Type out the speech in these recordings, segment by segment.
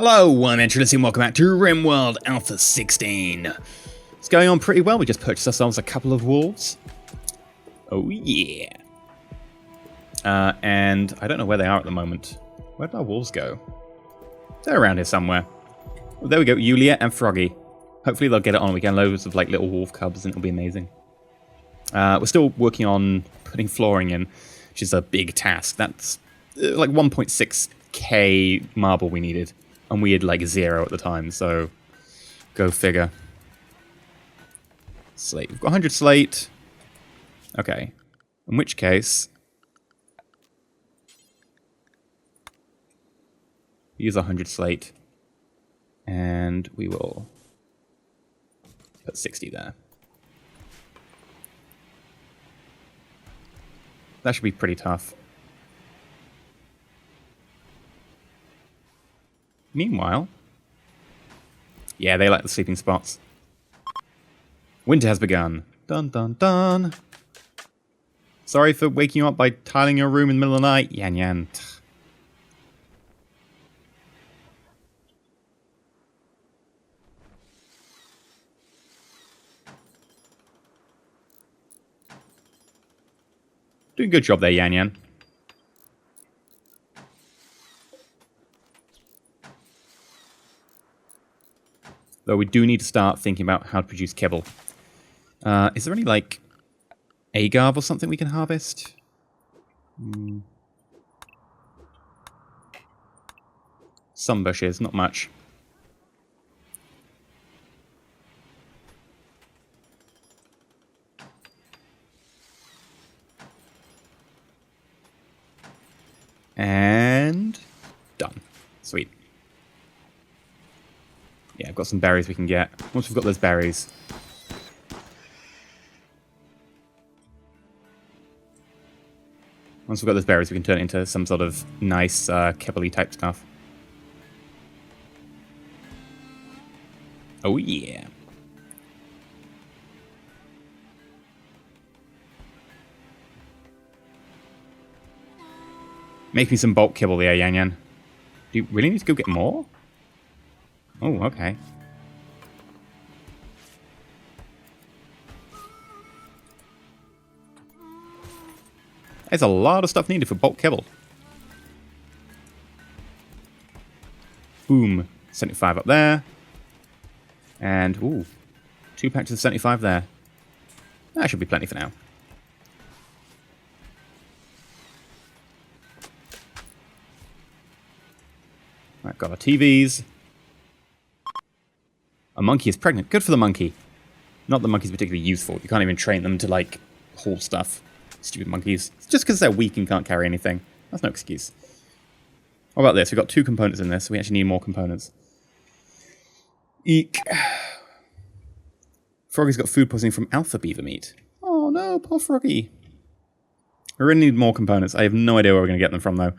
Hello, I'm EnterElysium, welcome back to Rimworld Alpha 16. It's going on pretty well, we just purchased ourselves a couple of wolves. Oh yeah. And I don't know where they are at the moment. Where did our wolves go? They're around here somewhere. Oh, there we go, Yulia and Froggy. Hopefully they'll get it on, we get loads of like little wolf cubs and it'll be amazing. We're still working on putting flooring in, which is a big task. That's like 1.6k marble we needed. And we had like 0 at the time, so go figure. Slate. We've got 100 slate. Okay. In which case, use 100 slate. And we will put 60 there. That should be pretty tough. Meanwhile, yeah, they like the sleeping spots. Winter has begun. Dun dun dun. Sorry for waking you up by tiling your room in the middle of the night. Yan yan. Doing a good job there, Yan Yan. Though we do need to start thinking about how to produce kibble. Is there any, like, agave or something we can harvest? Some bushes, not much. And done. Sweet. Yeah, I've got some berries we can get. Once we've got those berries. Once we've got those berries, we can turn it into some sort of nice kibble-y type stuff. Oh yeah. Make me some bulk kibble there, Yan Yan. Do you really need to go get more? Oh, okay. There's a lot of stuff needed for bulk kibble. Boom. 75 up there. And, ooh, 2 patches of 75 there. That should be plenty for now. Right, got our TVs. A monkey is pregnant. Good for the monkey. Not that monkey's particularly useful. You can't even train them to, like, haul stuff. Stupid monkeys. It's just because they're weak and can't carry anything. That's no excuse. What about this? We've got 2 components in this, so we actually need more components. Eek. Froggy's got food poisoning from alpha beaver meat. Oh no, poor Froggy. We really need more components. I have no idea where we're going to get them from, though.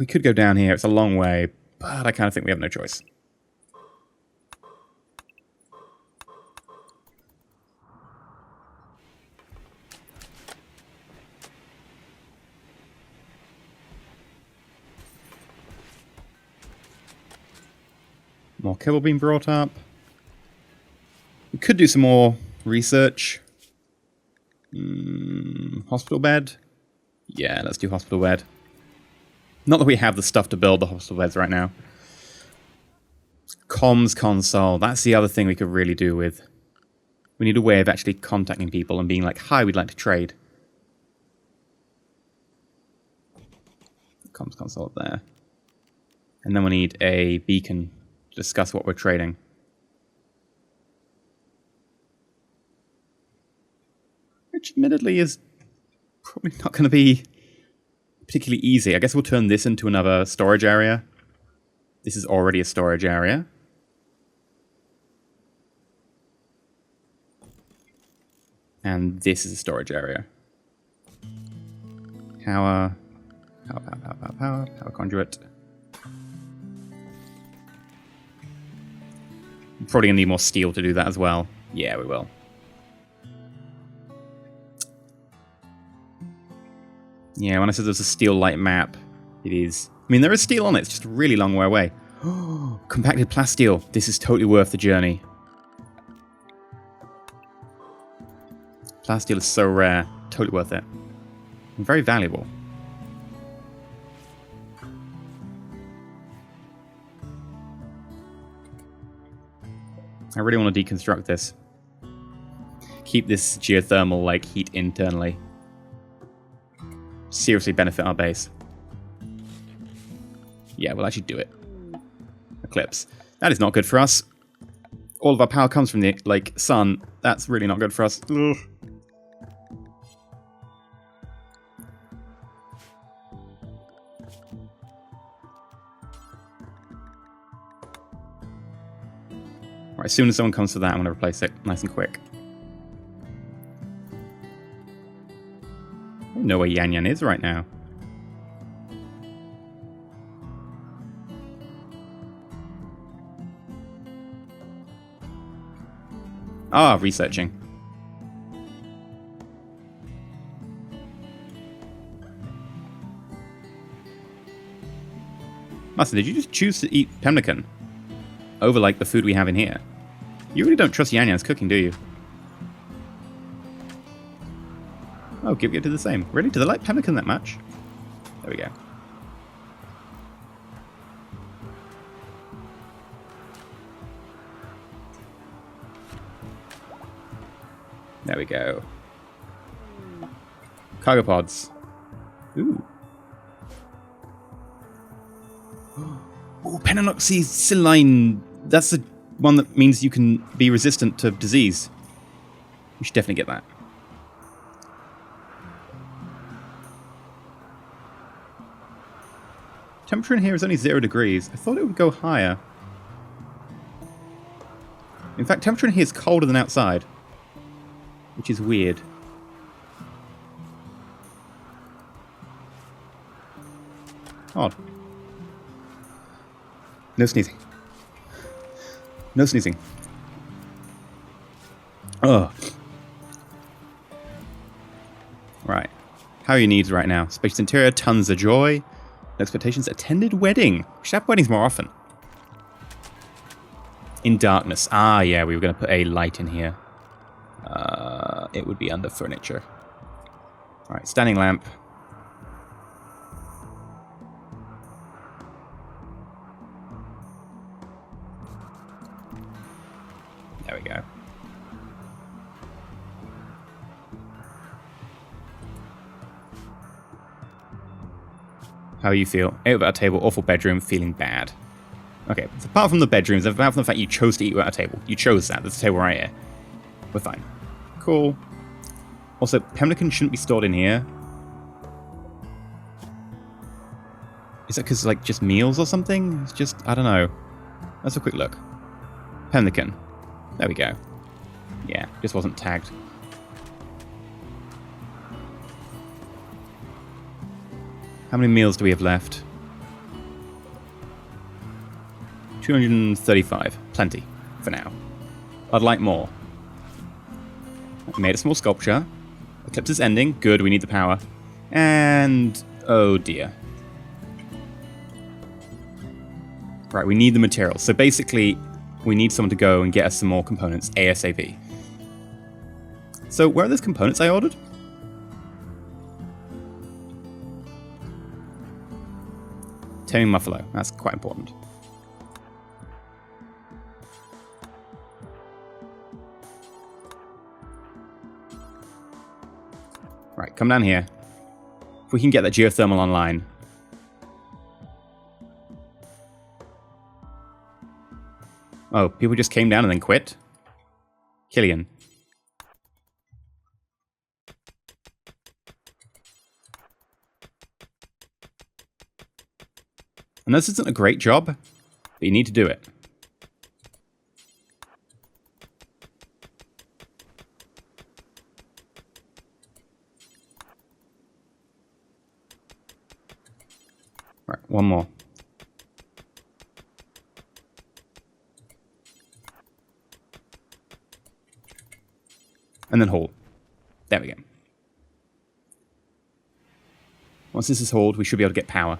We could go down here. It's a long way, but I kind of think we have no choice. More kibble being brought up. We could do some more research. Hospital bed? Yeah, let's do hospital bed. Not that we have the stuff to build the hospital beds right now. Comms console. That's the other thing we could really do with. We need a way of actually contacting people and being like, hi, we'd like to trade. Comms console up there. And then we need a beacon to discuss what we're trading. Which admittedly is probably not going to be particularly easy. I guess we'll turn this into another storage area. This is already a storage area. And this is a storage area. Power conduit. We're probably going to need more steel to do that as well. Yeah, we will. Yeah, when I said there's a steel light map, it is. I mean, there is steel on it, it's just a really long way away. Compacted plasteel. This is totally worth the journey. Plasteel is so rare. Totally worth it. And very valuable. I really want to deconstruct this. Keep this geothermal, like, heat internally. Seriously benefit our base. Yeah, we'll actually do it. Eclipse. That is not good for us. All of our power comes from the, like, sun. That's really not good for us. Ugh. Right, as soon as someone comes to that, I'm going to replace it nice and quick. I don't know where Yan Yan is right now. Ah, researching. Master, did you just choose to eat pemmican over, like, the food we have in here? You really don't trust Yan Yan's cooking, do you? Oh, give it to the same. Really? Do they like pemmican that much? There we go. There we go. Cargo pods. Ooh. Ooh, penanoxysilline. That's the one that means you can be resistant to disease. We should definitely get that. Temperature in here is only 0 degrees. I thought it would go higher. In fact, temperature in here is colder than outside, which is weird. Odd. No sneezing. No sneezing. Ugh. Right. How are your needs right now? Spacious interior, tons of joy. No expectations. Attended wedding. We should have weddings more often. In darkness. Ah, yeah, we were going to put a light in here. It would be under furniture. Alright, standing lamp. There we go. How you feel? Ate without a table, awful bedroom, feeling bad. Okay, so apart from the bedrooms, apart from the fact you chose to eat without a table, you chose that. There's a table right here. We're fine. Cool. Also, pemmican shouldn't be stored in here. Is that because, like, just meals or something? It's just, I don't know. Let's have a quick look. Pemmican. There we go. Yeah, just wasn't tagged. How many meals do we have left? 235. Plenty. For now. I'd like more. We made a small sculpture. Eclipse is ending. Good, we need the power. And... oh dear. Right, we need the materials. So basically, we need someone to go and get us some more components ASAP. So where are those components I ordered? Taming Buffalo. That's quite important. Right, come down here. If we can get that geothermal online. Oh, people just came down and then quit? Killian. And this isn't a great job, but you need to do it. Right, one more. And then haul. There we go. Once this is hauled, we should be able to get power.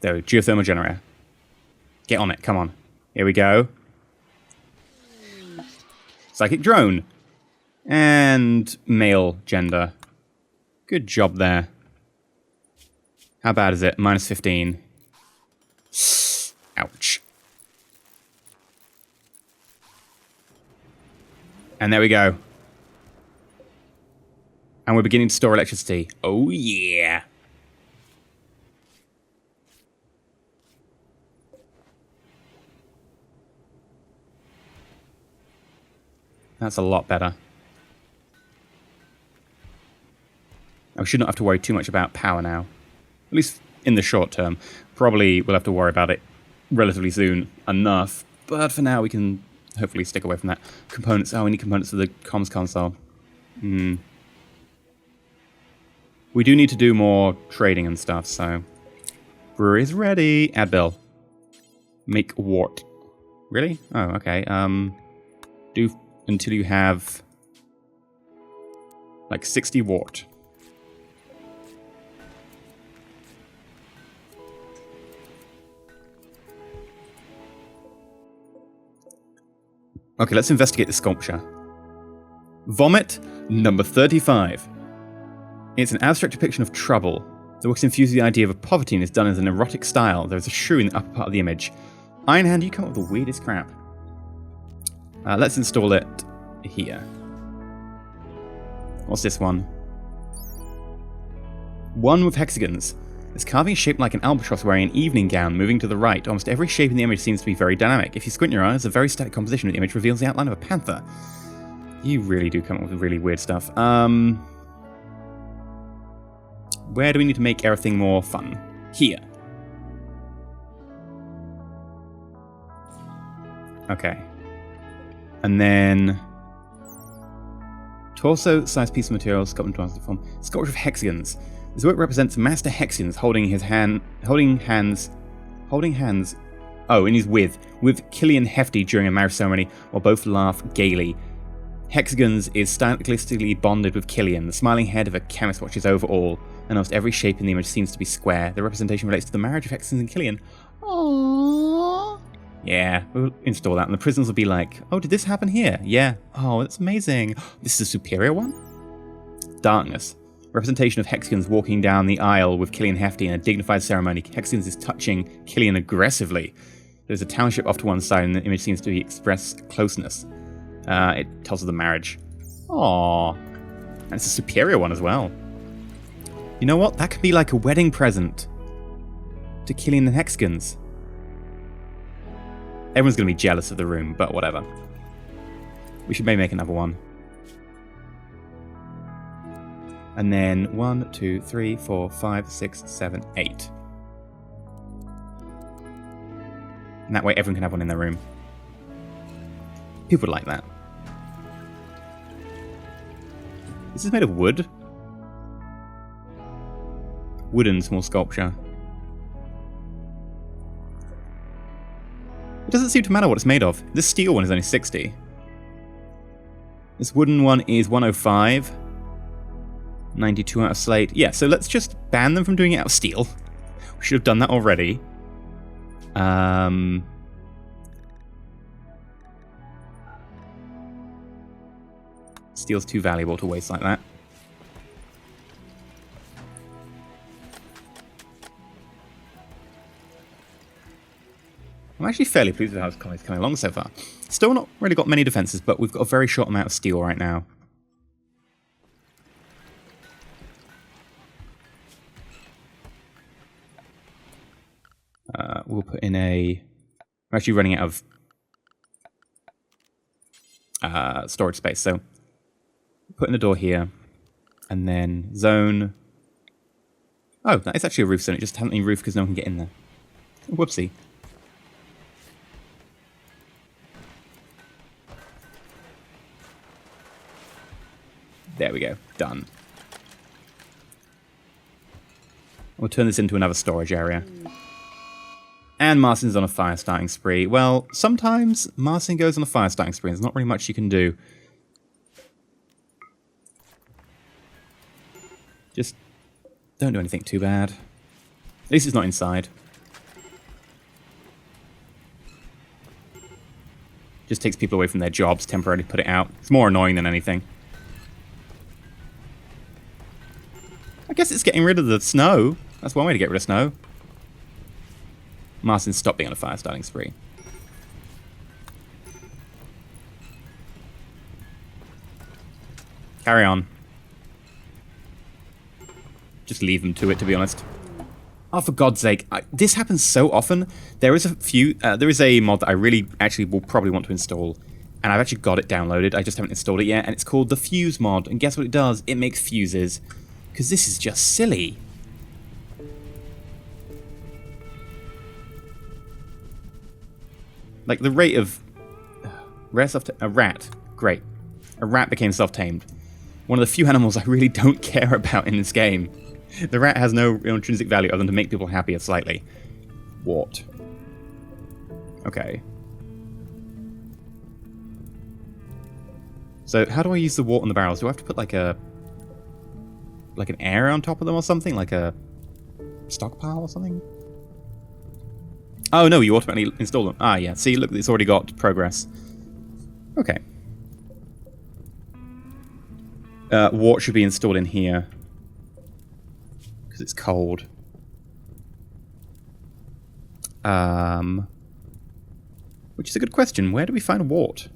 There, geothermal generator. Get on it, come on. Here we go. Psychic drone. And male gender. Good job there. How bad is it? Minus 15. Ouch. And there we go. And we're beginning to store electricity. Oh yeah. That's a lot better. We should not have to worry too much about power now. At least in the short term. Probably we'll have to worry about it relatively soon enough. But for now we can hopefully stick away from that. Components. Oh, we need components for the comms console. We do need to do more trading and stuff, so... Brewery is ready. Add bill. Make wort. Really? Oh, okay. Do until you have... like 60 wort. Okay, let's investigate the sculpture. Vomit, number 35. It's an abstract depiction of trouble. The work infuses the idea of poverty and is done as an erotic style. There's a shrew in the upper part of the image. Iron Hand, you come up with the weirdest crap. Let's install it here. What's this one? One with hexagons. This carving is shaped like an albatross wearing an evening gown, moving to the right. Almost every shape in the image seems to be very dynamic. If you squint your eyes, a very static composition of the image reveals the outline of a panther. You really do come up with really weird stuff. Where do we need to make everything more fun? Here. Okay. And then... torso-sized piece of material, sculpted into form. Sculpture of hexagons. This work represents Master Hexagons holding hands. Oh, in his with Killian Hefty during a marriage ceremony, while both laugh gaily. Hexagons is stylistically bonded with Killian. The smiling head of a chemist watches over all, and almost every shape in the image seems to be square. The representation relates to the marriage of Hexagons and Killian. Aww. Yeah, we'll install that, and the prisoners will be like, oh, did this happen here? Yeah. Oh, that's amazing. This is a superior one? Darkness. Representation of Hexagons walking down the aisle with Killian Hefty in a dignified ceremony. Hexagons is touching Killian aggressively. There's a township off to one side, and the image seems to express closeness. It tells of the marriage. Aww. And it's a superior one as well. You know what? That could be like a wedding present to Killian and Hexagons. Everyone's going to be jealous of the room, but whatever. We should maybe make another one. And then 1, 2, 3, 4, 5, 6, 7, 8. And that way everyone can have one in their room. People would like that. This is made of wood. Wooden small sculpture. It doesn't seem to matter what it's made of. This steel one is only 60. This wooden one is 105. 92 out of slate. Yeah, so let's just ban them from doing it out of steel. We should have done that already. Steel's too valuable to waste like that. I'm actually fairly pleased with how it's coming along so far. Still not really got many defenses, but we've got a very short amount of steel right now. We'll put in a... We're actually running out of storage space, so put in a door here, and then zone... Oh, that is actually a roof zone. It just hasn't any roof because no one can get in there. Whoopsie. There we go. Done. We'll turn this into another storage area. And Marcin's on a fire starting spree. Well, sometimes Marcin goes on a fire starting spree. There's not really much you can do. Just don't do anything too bad. At least it's not inside. Just takes people away from their jobs, temporarily put it out. It's more annoying than anything. I guess it's getting rid of the snow. That's one way to get rid of snow. Martin, stop being on a fire starting spree. Carry on. Just leave them to it, to be honest. Oh, for God's sake. This happens so often. There is a mod that I really actually will probably want to install. And I've actually got it downloaded. I just haven't installed it yet. And it's called the Fuse mod. And guess what it does? It makes fuses. Because this is just silly. Like the rate of... a rat. Great. A rat became self-tamed. One of the few animals I really don't care about in this game. The rat has no real intrinsic value other than to make people happier slightly. Wart. Okay. So how do I use the wart on the barrels? Do I have to put like an air on top of them or something? Like a stockpile or something? Oh no, you automatically install them. Ah yeah, see, look, it's already got progress. Okay. Wart should be installed in here. Because it's cold. Which is a good question. Where do we find wart?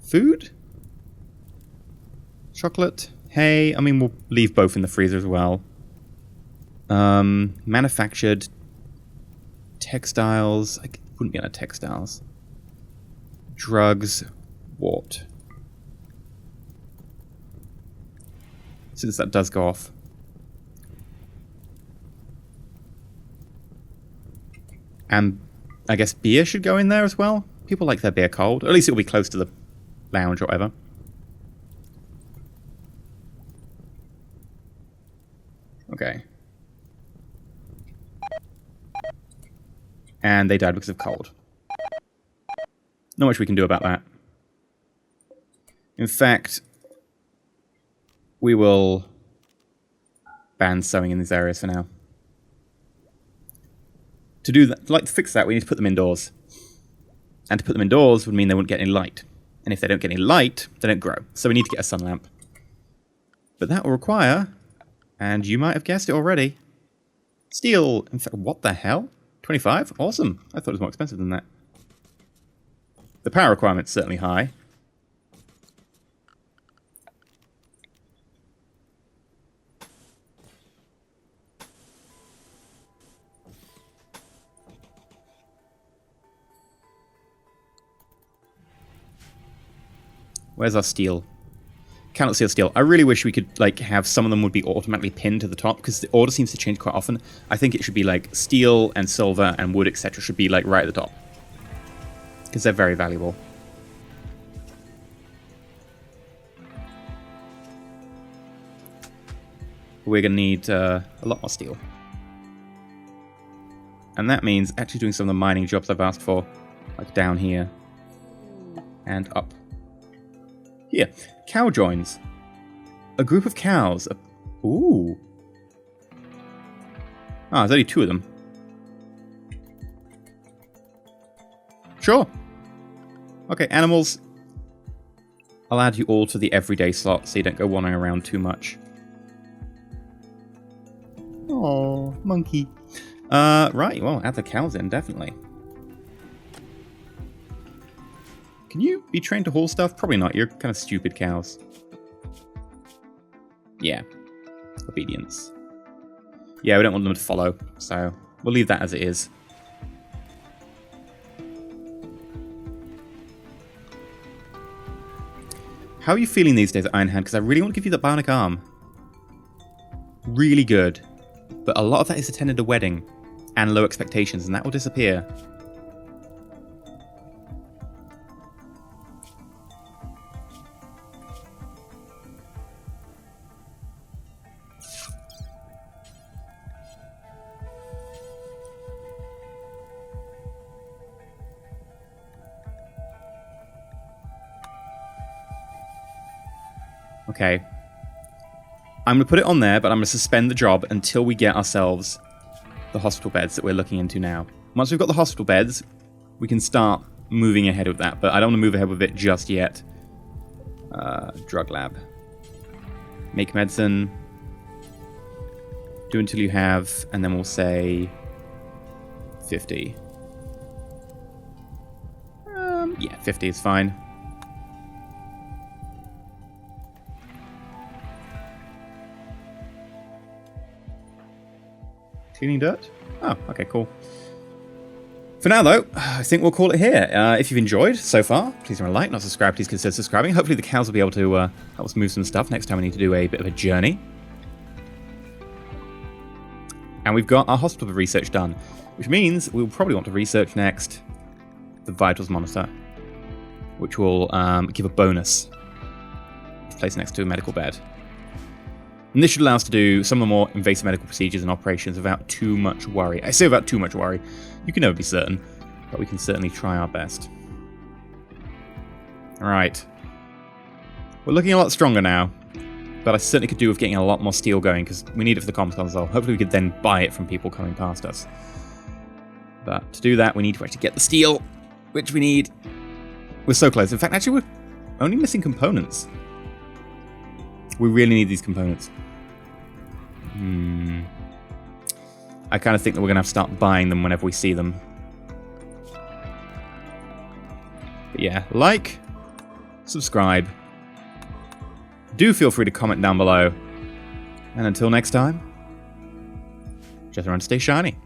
Food? Chocolate? Hay? I mean, we'll leave both in the freezer as well. Manufactured. Textiles. I wouldn't be on textiles. Drugs. Wart. Since that does go off. And I guess beer should go in there as well. People like their beer cold. Or at least it'll be close to the lounge or whatever. Okay. And they died because of cold. Not much we can do about that. In fact, we will ban sewing in these areas for now. To do that, to fix that, we need to put them indoors. And to put them indoors would mean they wouldn't get any light. And if they don't get any light, they don't grow. So we need to get a sun lamp. But that will require, and you might have guessed it already, steel. In fact, what the hell? 25? Awesome. I thought it was more expensive than that. The power requirement's certainly high. Where's our steel? Cannot see our steel. I really wish we could have some of them would be automatically pinned to the top because the order seems to change quite often. I think it should be like steel and silver and wood, etc. should be right at the top because they're very valuable. We're going to need a lot more steel. And that means actually doing some of the mining jobs I've asked for, like down here and up. Here, cow joins. A group of cows. Ooh. Ah, there's only 2 of them. Sure. Okay, animals. I'll add you all to the everyday slot so you don't go wandering around too much. Oh, monkey. Right, well, add the cows in, definitely. Can you be trained to haul stuff? Probably not. You're kind of stupid cows. Yeah. Obedience. Yeah, we don't want them to follow, so we'll leave that as it is. How are you feeling these days, Iron Hand? Because I really want to give you the bionic arm. Really good. But a lot of that is attended a wedding and low expectations, and that will disappear. Okay. I'm going to put it on there, but I'm going to suspend the job until we get ourselves the hospital beds that we're looking into now. Once we've got the hospital beds, we can start moving ahead with that, but I don't want to move ahead with it just yet. Drug lab. Make medicine. Do until you have, and then we'll say 50. Yeah, 50 is fine. Cleaning dirt? Oh, okay, cool. For now, though, I think we'll call it here. If you've enjoyed so far, please remember to like, not subscribe, please consider subscribing. Hopefully the cows will be able to help us move some stuff next time we need to do a bit of a journey. And we've got our hospital research done, which means we'll probably want to research next the vitals monitor, which will give a bonus. It's placed next to a medical bed. And this should allow us to do some of the more invasive medical procedures and operations without too much worry. I say without too much worry. You can never be certain, but we can certainly try our best. Alright. We're looking a lot stronger now, but I certainly could do with getting a lot more steel going, because we need it for the comms console. Hopefully we could then buy it from people coming past us. But to do that, we need to actually get the steel, which we need. We're so close. In fact, actually, we're only missing components. We really need these components. I kind of think that we're going to have to start buying them whenever we see them. But yeah, like, subscribe. Do feel free to comment down below. And until next time, just remember to stay shiny.